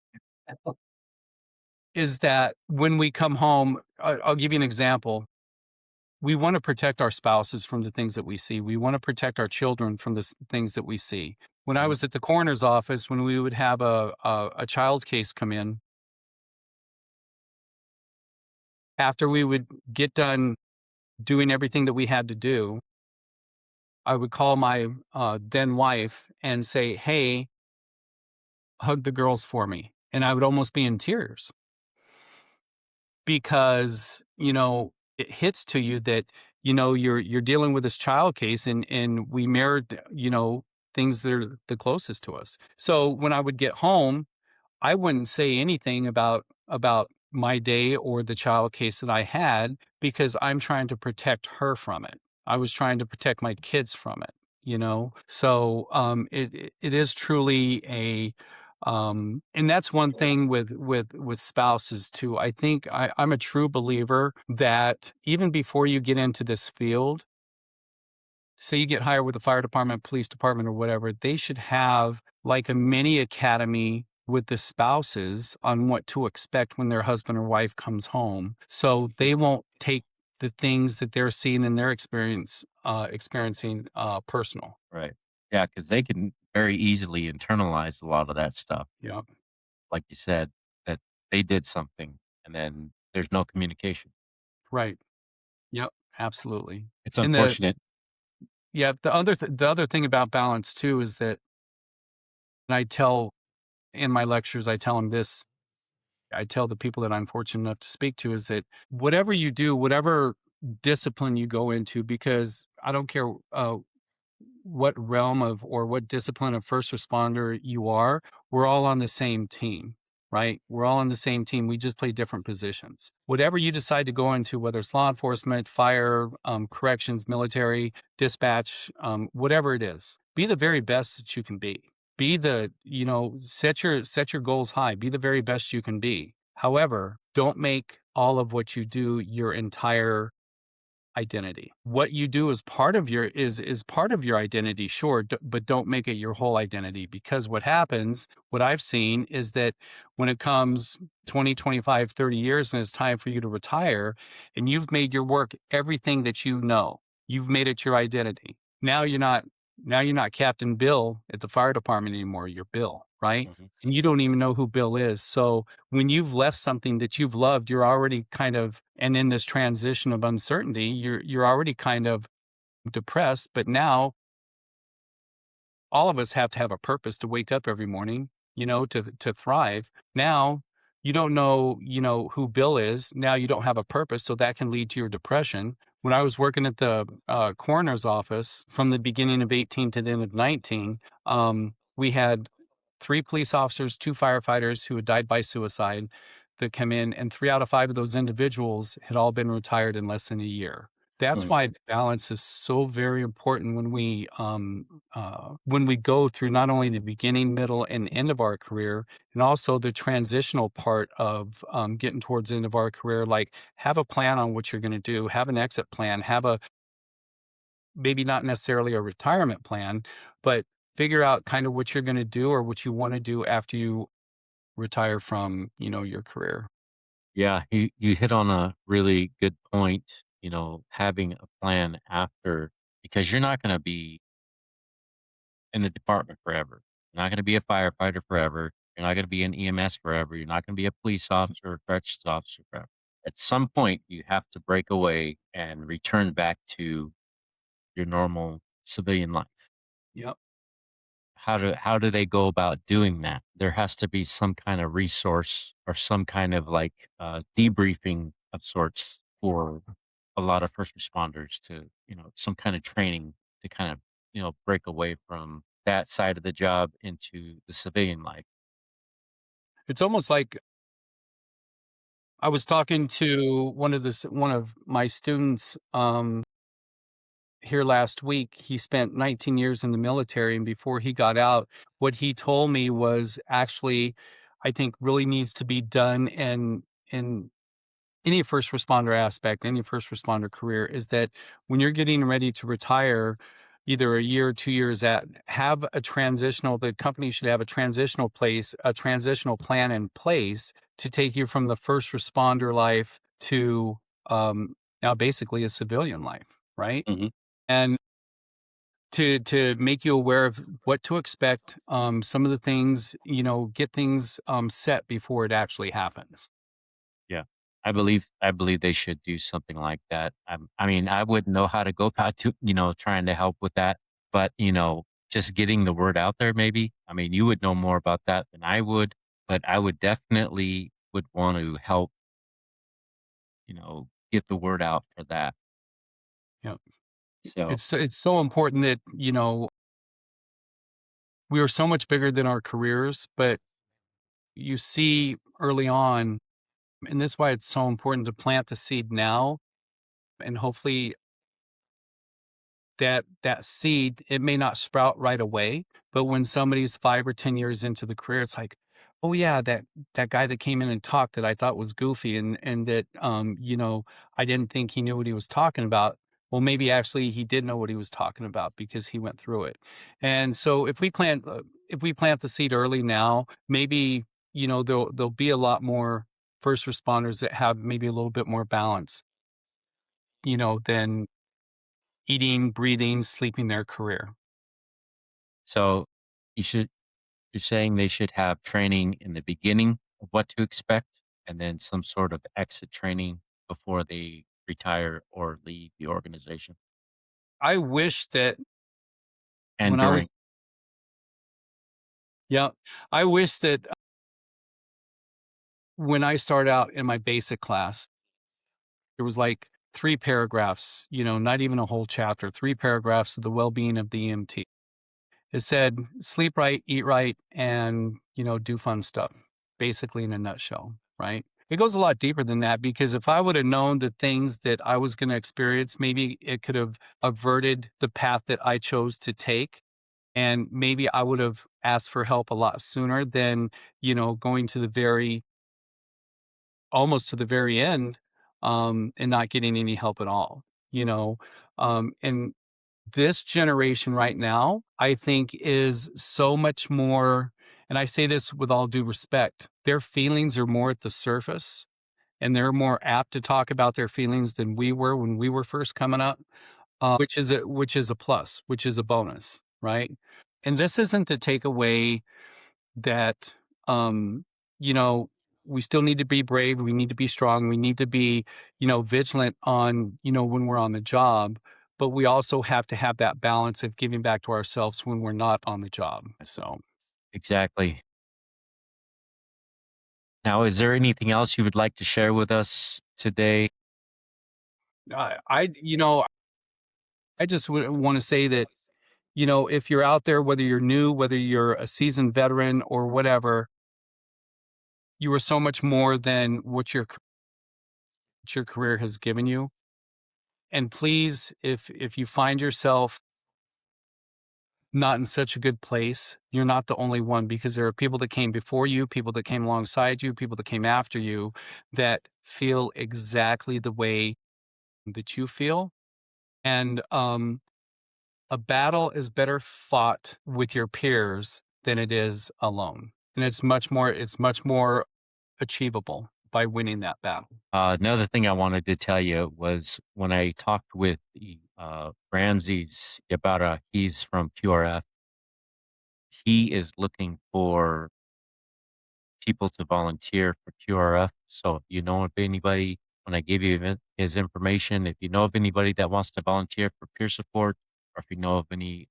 Is that when we come home, I'll give you an example. We want to protect our spouses from the things that we see. We want to protect our children from the things that we see. When I Mhm. was at the coroner's office, when we would have a child case come in, after we would get done doing everything that we had to do, I would call my then wife and say, "Hey, hug the girls for me." And I would almost be in tears, because, it hits to you that, you're dealing with this child case, and we mirrored, things that are the closest to us. So when I would get home, I wouldn't say anything about my day or the child case that I had, because I'm trying to protect her from it. I was trying to protect my kids from it. So it is truly And that's one thing with spouses too. I think I'm a true believer that even before you get into this field, say you get hired with the fire department, police department, or whatever, they should have like a mini academy with the spouses on what to expect when their husband or wife comes home. So they won't take the things that they're seeing in their experiencing personal. Right. Yeah, because they can very easily internalize a lot of that stuff. Yeah. Like you said, that they did something and then there's no communication. Right. Yep. Absolutely. It's And the unfortunate. yeah, the other thing about balance too is that, and I tell in my lectures, I tell them this, I tell the people that I'm fortunate enough to speak to is that whatever you do, whatever discipline you go into, because I don't care what realm of or what discipline of first responder you are, we're all on the same team, right? We're all on the same team. We just play different positions. Whatever you decide to go into, whether it's law enforcement, fire, corrections, military, dispatch, whatever it is, be the very best that you can be. Be the, set your goals high. Be the very best you can be. However, don't make all of what you do your entire identity. What you do is part of your is part of your identity, sure, but don't make it your whole identity, because what happens, what I've seen is that when it comes 20, 25, 30 years and it's time for you to retire and you've made your work everything that you know. You've made it your identity. Now you're not Captain Bill at the fire department anymore, you're Bill, right? Mhm. And you don't even know who Bill is. So when you've left something that you've loved, you're already kind of, and in this transition of uncertainty, you're already kind of depressed. But now all of us have to have a purpose to wake up every morning, to thrive. Now you don't know, who Bill is. Now you don't have a purpose, so that can lead to your depression. When I was working at the coroner's office from the beginning of 18 to the end of 19, we had 3 police officers, 2 firefighters who had died by suicide that come in, and 3 out of 5 of those individuals had all been retired in less than a year. That's Mm. why balance is so very important when we go through not only the beginning, middle, and end of our career, and also the transitional part of getting towards the end of our career. Like, have a plan on what you're going to do, have an exit plan, have a maybe not necessarily a retirement plan, but figure out kind of what you're going to do or what you want to do after you retire from your career. Yeah, you hit on a really good point, having a plan after, because you're not gonna be in the department forever. You're not gonna be a firefighter forever. You're not gonna be an EMS forever. You're not gonna be a police officer or corrections officer forever. At some point, you have to break away and return back to your normal civilian life. Yep. How do they go about doing that? There has to be some kind of resource or some kind of like debriefing of sorts for a lot of first responders to, some kind of training to kind of, break away from that side of the job into the civilian life. It's almost like I was talking to one of my students here last week. He spent 19 years in the military, and before he got out, what he told me was actually, I think, really needs to be done in any first responder aspect, any first responder career, is that when you're getting ready to retire, either a year or 2 years at, have a transitional, the company should have a transitional plan in place to take you from the first responder life to now basically a civilian life, right? Hmm. And to make you aware of what to expect, some of the things, get things set before it actually happens. Yeah. I believe they should do something like that. I mean, I wouldn't know how to go about to, trying to help with that, but just getting the word out there maybe. I mean, you would know more about that than I would, but I would definitely would want to help, get the word out for that. Yeah. So, It's so important that, we are so much bigger than our careers, but you see early on, and this is why it's so important to plant the seed now, and hopefully that seed, it may not sprout right away, but when somebody's 5 or 10 years into the career, it's like, "Oh, yeah, that guy that came in and talked that I thought was goofy and that, I didn't think he knew what he was talking about." Well, maybe actually he did know what he was talking about because he went through it. And so if we plant the seed early now, maybe, there'll be a lot more first responders that have maybe a little bit more balance, than eating, breathing, sleeping their career. So you should you're saying they should have training in the beginning of what to expect and then some sort of exit training before they retire or leave the organization I wish that and when I was during. yeah, I wish that when I started out in my basic class, there was like 3 paragraphs, not even a whole chapter, 3 paragraphs of the well-being of the EMT. It said, "Sleep right, eat right, and, do fun stuff," basically in a nutshell, right? It goes a lot deeper than that because if I would have known the things that I was gonna experience, maybe it could have averted the path that I chose to take, and maybe I would have asked for help a lot sooner than, going to the very almost to the very end, and not getting any help at all, and this generation right now, I think is so much more, and I say this with all due respect, their feelings are more at the surface and they're more apt to talk about their feelings than we were when we were first coming up, which is a plus, which is a bonus, right? And this isn't to take away that, you know, we still need to be brave. We need to be strong. We need to be, vigilant on, when we're on the job. But we also have to have that balance of giving back to ourselves when we're not on the job. So Exactly. Now, is there anything else you would like to share with us today? I just want to say that, if you're out there, whether you're new, whether you're a seasoned veteran or whatever, you are so much more than what your career has given you. And please, if you find yourself not in such a good place, you're not the only one because there are people that came before you, people that came alongside you, people that came after you that feel exactly the way that you feel. And a battle is better fought with your peers than it is alone. And it's much more achievable by winning that battle. Another thing I wanted to tell you was when I talked with Ramses about he's from QRF, he is looking for people to volunteer for QRF. So if you know of anybody, when I gave you his information, if you know of anybody that wants to volunteer for peer support, or if you know of any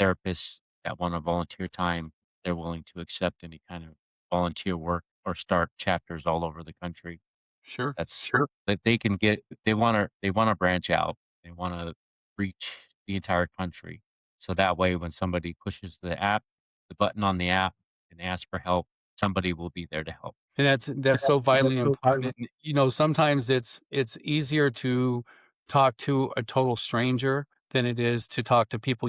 therapists that want to volunteer time, they're willing to accept any kind of volunteer work or start chapters all over the country. Sure. That's sure that they can get. They want to branch out. They want to reach the entire country. So that way, when somebody pushes the button on the app, and asks for help, somebody will be there to help. And that's so vitally important. And, sometimes it's easier to talk to a total stranger than it is to talk to people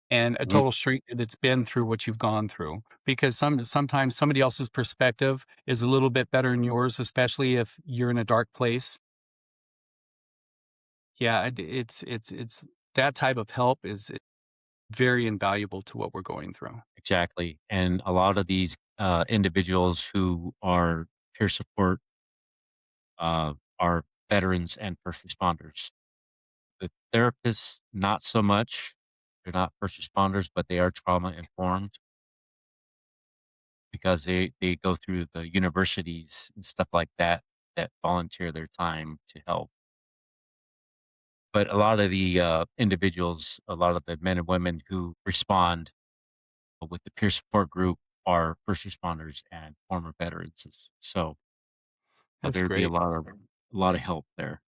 and a Mhm. total stranger that's been through what you've gone through. Because sometimes somebody else's perspective is a little bit better than yours, especially if you're in a dark place. Yeah, it's that type of help is very invaluable to what we're going through. Exactly, and a lot of these individuals who are peer support are veterans and first responders. The therapists, not so much. They're not first responders, but they are trauma informed because they go through the universities and stuff like that that volunteer their time to help. But a lot of the individuals, a lot of the men and women who respond with the peer support group are first responders and former veterans. So That's there'd be great. a lot of help there.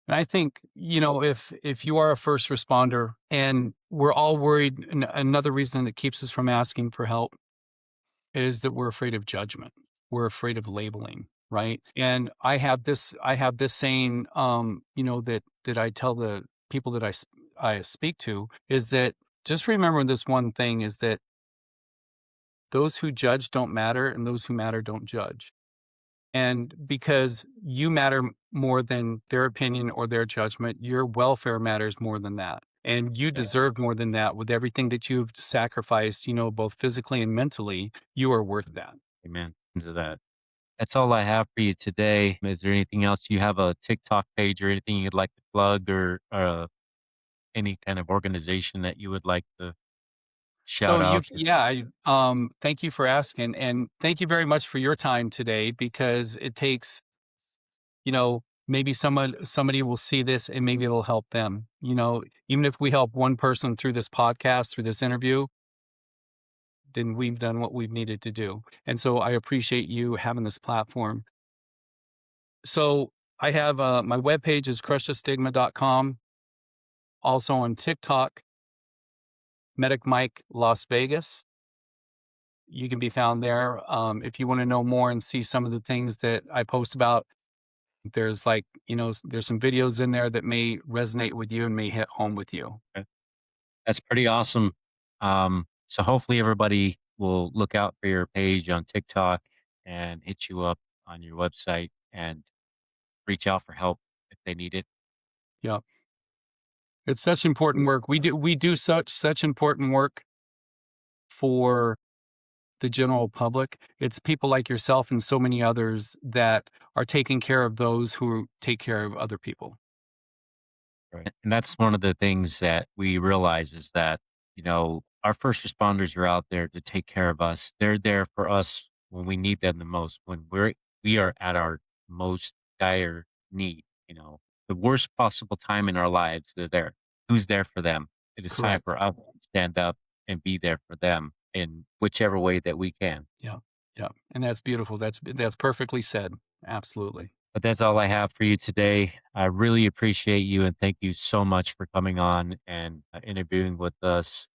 And I think, if you are a first responder and we're all worried, another reason that keeps us from asking for help is that we're afraid of judgment. We're afraid of labeling, right? And I have this saying, that I tell the people that I speak to is that just remember this one thing is that those who judge don't matter and those who matter don't judge. And because you matter more than their opinion or their judgment, your welfare matters more than that. And you Yeah. deserve more than that with everything that you've sacrificed, both physically and mentally. You are worth that. Amen to that. That's all I have for you today. Is there anything else? You have a TikTok page or anything you'd like to plug, or any kind of organization that you would like to So shout out? thank you for asking, and thank you very much for your time today because it takes, maybe somebody will see this and maybe it'll help them. Even if we help one person through this podcast, through this interview, then we've done what we've needed to do. And so I appreciate you having this platform. So I have my webpage is crushthestigma.com. Also on TikTok, Medic Mike Las Vegas. You can be found there. If you want to know more and see some of the things that I post about, there's there's some videos in there that may resonate with you and may hit home with you. Okay. That's pretty awesome. So hopefully everybody will look out for your page on TikTok and hit you up on your website and reach out for help if they need it. Yeah. It's such important work. We do such important work for the general public. It's people like yourself and so many others that are taking care of those who take care of other people. Right. And that's one of the things that we realize is that, our first responders are out there to take care of us. They're there for us when we need them the most, when we are at our most dire need, the worst possible time in our lives, they're there. Who's there for them? It is time Correct. for us to stand up and be there for them in whichever way that we can. Yeah. Yeah. And that's beautiful. That's perfectly said. Absolutely. But that's all I have for you today. I really appreciate you and thank you so much for coming on and interviewing with us.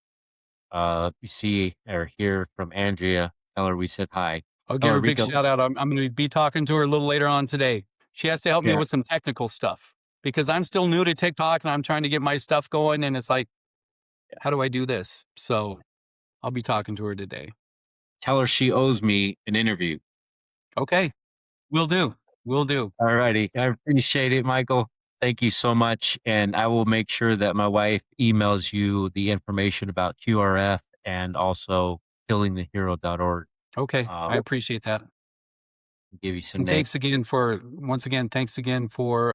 You see or hear from Andrea. Tell her we said hi. I'll Tell give her her a big Rico. shout out. I'm going to be talking to her a little later on today. She has to help me Yeah. with some technical stuff because I'm still new to TikTok and I'm trying to get my stuff going. And it's like, how do I do this? So I'll be talking to her today. Tell her she owes me an interview. Okay. Will do. Will do. All righty. I appreciate it, Michael. Thank you so much. And I will make sure that my wife emails you the information about QRF and also killingthehero.org. Okay. I Uh, appreciate that. give you some And names. once again, thanks again for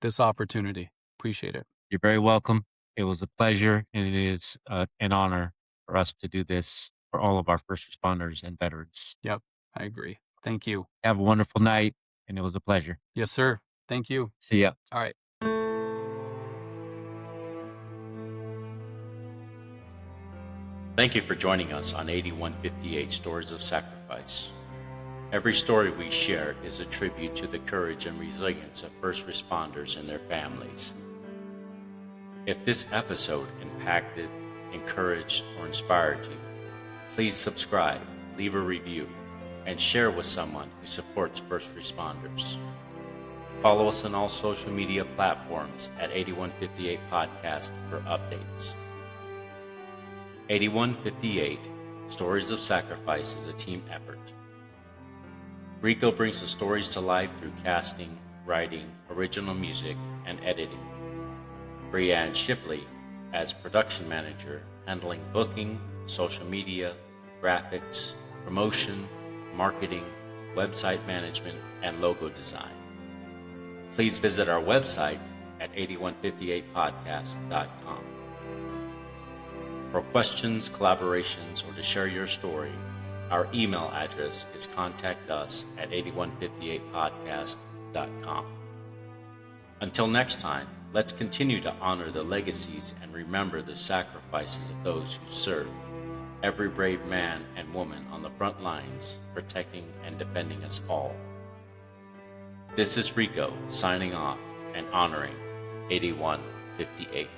this opportunity. Appreciate it. You're very welcome. It was a pleasure, and it is an honor for us to do this for all of our first responders and veterans. Yep. I agree. Thank you. Have a wonderful night, and it was a pleasure. Yes, sir. Thank you. See ya. All right. Thank you for joining us on 8158 Stories of Sacrifice. Every story we share is a tribute to the courage and resilience of first responders and their families. If this episode impacted, encouraged, or inspired you, please subscribe, leave a review, and share with someone who supports first responders. Follow us on all social media platforms at 8158 Podcast for updates. 8158 Stories of Sacrifice is a team effort. Rico brings the stories to life through casting, writing, original music, and editing. Brianne Shipley as production manager, handling booking, social media, graphics, promotion, marketing, website management, and logo design. Please visit our website at 8158podcast.com. For questions, collaborations, or to share your story, our email address is contactus@8158podcast.com. Until next time, let's continue to honor the legacies and remember the sacrifices of those who serve, every brave man and woman on the front lines, protecting and defending us all. This is Rico signing off and honoring 8158.